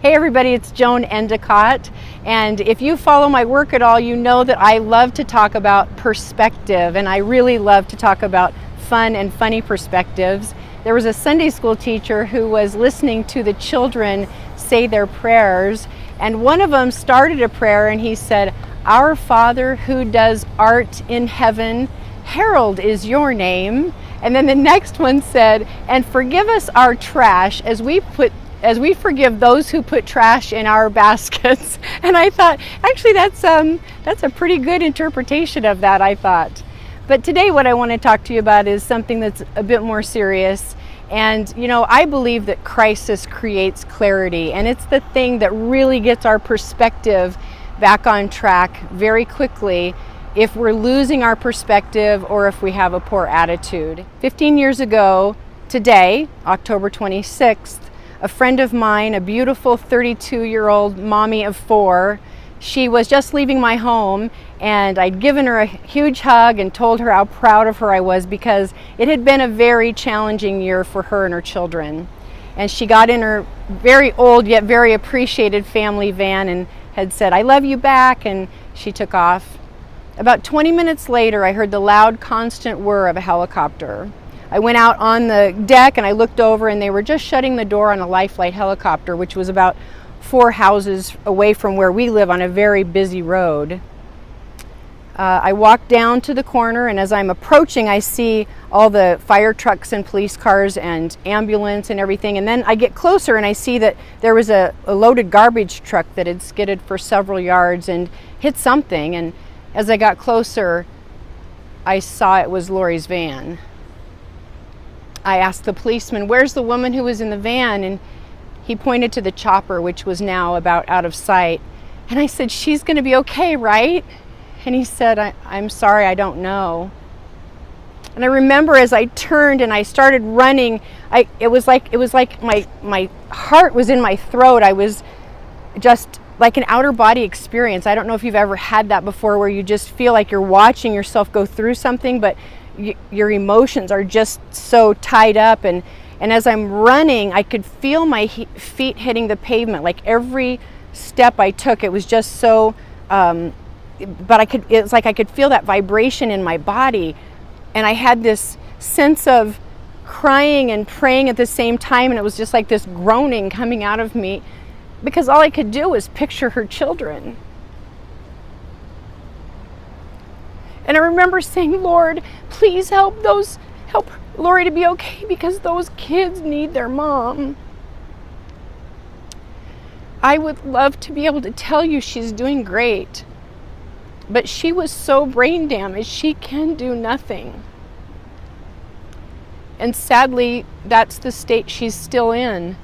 Hey everybody, it's Joan Endicott, and if you follow my work at all, you know that I love to talk about perspective, and I really love to talk about fun and funny perspectives. There was a Sunday school teacher who was listening to the children say their prayers, and one of them started a prayer and he said, "Our Father who does art in heaven, herald is your name." And then the next one said, "And forgive us our trash as we forgive those who put trash in our baskets." And I thought, actually, that's a pretty good interpretation of that, I thought. But today what I want to talk to you about is something that's a bit more serious. And, you know, I believe that crisis creates clarity, and it's the thing that really gets our perspective back on track very quickly if we're losing our perspective or if we have a poor attitude. 15 years ago today, October 26th, a friend of mine, a beautiful 32-year-old mommy of 4, she was just leaving my home, and I'd given her a huge hug and told her how proud of her I was because it had been a very challenging year for her and her children. And she got in her very old yet very appreciated family van and had said, "I love you back," and she took off. About 20 minutes later, I heard the loud, constant whir of a helicopter. I went out on the deck and I looked over, and they were just shutting the door on a Life Flight helicopter, which was about 4 houses away from where we live on a very busy road. I walked down to the corner, and as I'm approaching, I see all the fire trucks and police cars and ambulance and everything. And then I get closer and I see that there was a loaded garbage truck that had skidded for several yards and hit something. And as I got closer, I saw it was Lori's van. I asked the policeman, "Where's the woman who was in the van?" And he pointed to the chopper, which was now about out of sight. And I said, "She's going to be okay, right?" And he said, I'm sorry, I don't know." And I remember as I turned and I started running, it was like my heart was in my throat. I was just like an outer body experience. I don't know if you've ever had that before, where you just feel like you're watching yourself go through something, but your emotions are just so tied up. And as I'm running, I could feel my feet hitting the pavement. Like every step I took, it was just so, but it's like I could feel that vibration in my body. And I had this sense of crying and praying at the same time. And it was just like this groaning coming out of me, because all I could do was picture her children. And I remember saying, "Lord, please help Lori to be okay, because those kids need their mom." I would love to be able to tell you she's doing great, but she was so brain damaged, she can do nothing. And sadly, that's the state she's still in.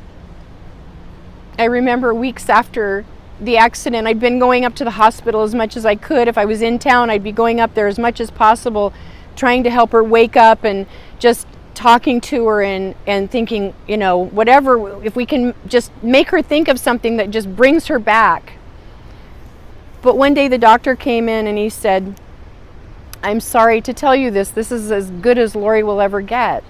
I remember weeks after the accident, I'd been going up to the hospital as much as I could. If I was in town, I'd be going up there as much as possible, trying to help her wake up and just talking to her and thinking, you know, whatever, if we can just make her think of something that just brings her back. But one day the doctor came in and he said, "I'm sorry to tell you this is as good as Lori will ever get."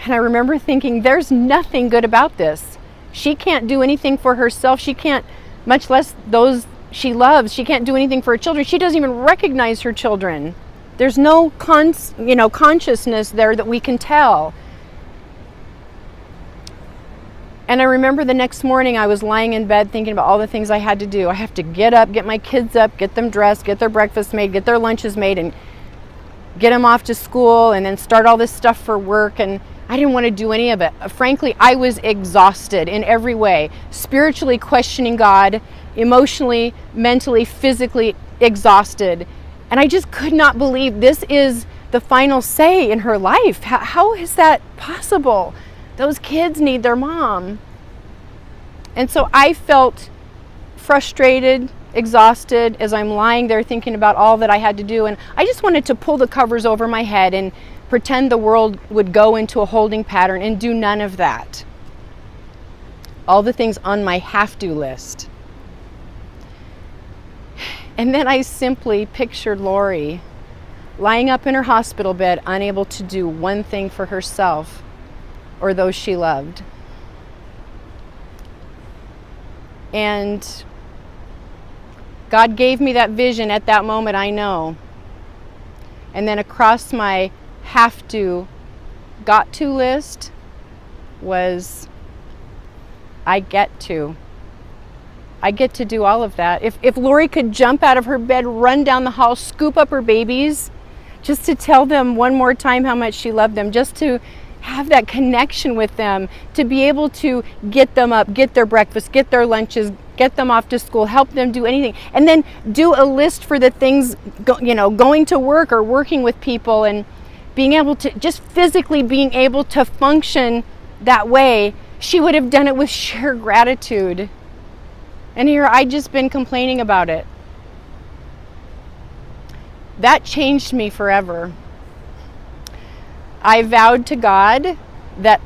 And I remember thinking, there's nothing good about this. She can't do anything for herself. She can't, much less those she loves. She can't do anything for her children. She doesn't even recognize her children. There's no consciousness there that we can tell. And I remember the next morning I was lying in bed thinking about all the things I had to do. I have to get up, get my kids up, get them dressed, get their breakfast made, get their lunches made, and get them off to school, and then start all this stuff for work. And I didn't want to do any of it. Frankly, I was exhausted in every way, spiritually questioning God, emotionally, mentally, physically exhausted. And I just could not believe this is the final say in her life. How is that possible? Those kids need their mom. And so I felt frustrated, exhausted as I'm lying there thinking about all that I had to do. And I just wanted to pull the covers over my head and pretend the world would go into a holding pattern, and do none of that. All the things on my have-to list. And then I simply pictured Lori lying up in her hospital bed, unable to do one thing for herself or those she loved. And God gave me that vision at that moment, I know. And then across my have to, got to list was I get to. I get to do all of that. If Lori could jump out of her bed, run down the hall, scoop up her babies, just to tell them one more time how much she loved them, just to have that connection with them, to be able to get them up, get their breakfast, get their lunches, get them off to school, help them do anything, and then do a list for the things, going to work or working with people, and being able to, just physically being able to function that way. She would have done it with sheer gratitude. And here I'd just been complaining about it. That changed me forever. I vowed to God that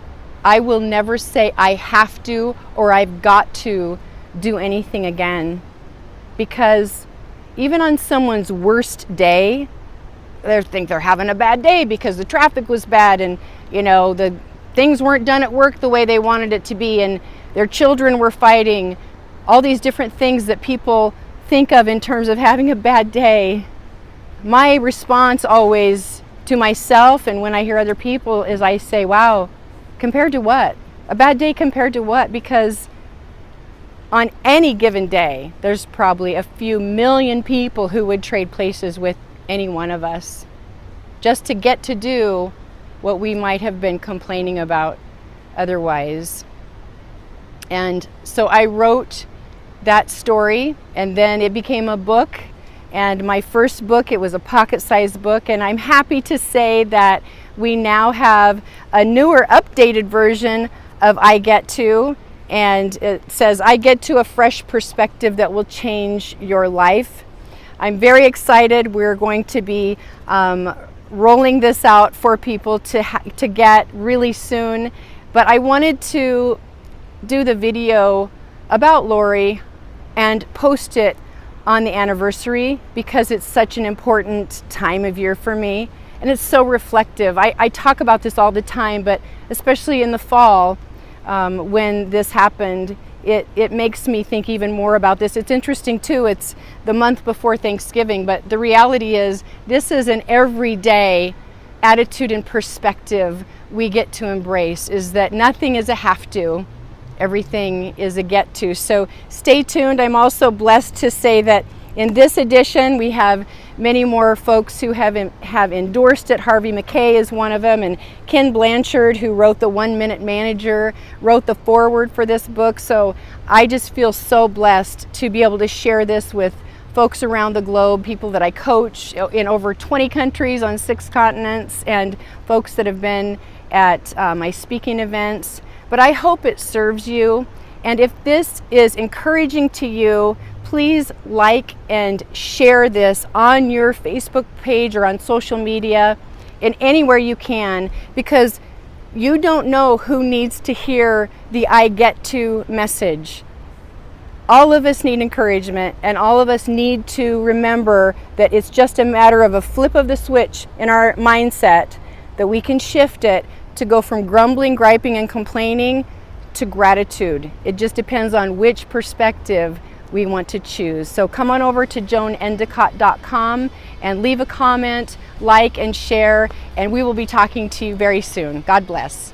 I will never say I have to or I've got to do anything again. Because even on someone's worst day, they think they're having a bad day because the traffic was bad and, the things weren't done at work the way they wanted it to be, and their children were fighting. All these different things that people think of in terms of having a bad day. My response always to myself and when I hear other people is I say, wow, compared to what? A bad day compared to what? Because on any given day, there's probably a few million people who would trade places with any one of us just to get to do what we might have been complaining about otherwise. And so I wrote that story, and then it became a book. And my first book, it was a pocket-sized book, and I'm happy to say that we now have a newer, updated version of I Get To, and it says, I get to a fresh perspective that will change your life. I'm very excited. We're going to be rolling this out for people to get really soon, but I wanted to do the video about Lori and post it on the anniversary because it's such an important time of year for me, and it's so reflective. I talk about this all the time, but especially in the fall when this happened, it makes me think even more about this. It's interesting too, it's the month before Thanksgiving, but the reality is this is an everyday attitude and perspective we get to embrace, is that nothing is a have to. Everything is a get to. So stay tuned. I'm also blessed to say that in this edition we have many more folks who have endorsed it. Harvey McKay is one of them, and Ken Blanchard, who wrote the 1 Minute Manager, wrote the foreword for this book. So I just feel so blessed to be able to share this with folks around the globe, people that I coach in over 20 countries on 6 continents, and folks that have been at my speaking events. But I hope it serves you. And if this is encouraging to you, please like and share this on your Facebook page or on social media and anywhere you can, because you don't know who needs to hear the I Get To message. All of us need encouragement, and all of us need to remember that it's just a matter of a flip of the switch in our mindset, that we can shift it to go from grumbling, griping, and complaining to gratitude. It just depends on which perspective we want to choose. So come on over to JoanEndicott.com and leave a comment, like, and share, and we will be talking to you very soon. God bless.